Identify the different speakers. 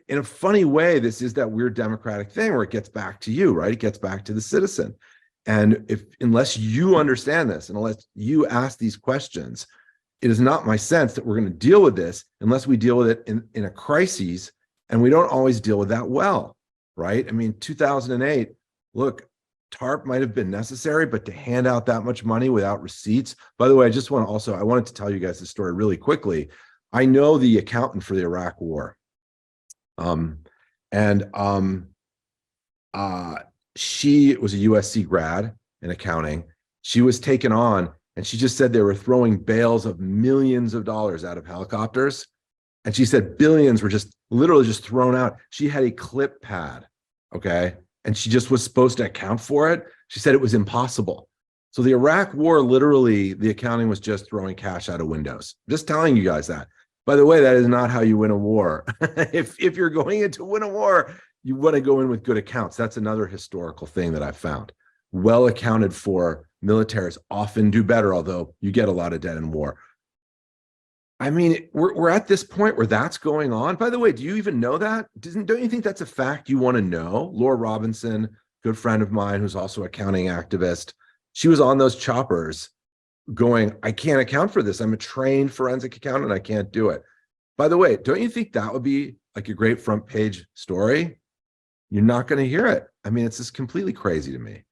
Speaker 1: in a funny way, this is that weird democratic thing where it gets back to you, right? It gets back to the citizen. And unless you understand this, and unless you ask these questions, it is not my sense that we're going to deal with this unless we deal with it in a crisis, and we don't always deal with that well, right? I mean, 2008, look, TARP might have been necessary, but to hand out that much money without receipts. By the way, I wanted to tell you guys this story really quickly. I know the accountant for the Iraq War. She was a USC grad in accounting. She was taken on, and she just said they were throwing bales of millions of dollars out of helicopters. And she said billions were just literally just thrown out. She had a clip pad, okay? And she just was supposed to account for it. She said it was impossible. So the Iraq War, literally, the accounting was just throwing cash out of windows. Just telling you guys that. By the way, that is not how you win a war. If you're going in to win a war, you want to go in with good accounts. That's another historical thing that I've found. Well accounted for militaries often do better, although you get a lot of dead in war. I mean, we're at this point where that's going on. By the way, do you even know that? Don't you think that's a fact you want to know? Laura Robinson, good friend of mine, who's also an accounting activist, she was on those choppers going, I can't account for this. I'm a trained forensic accountant. I can't do it. By the way, don't you think that would be like a great front page story? You're not going to hear it. I mean, it's just completely crazy to me.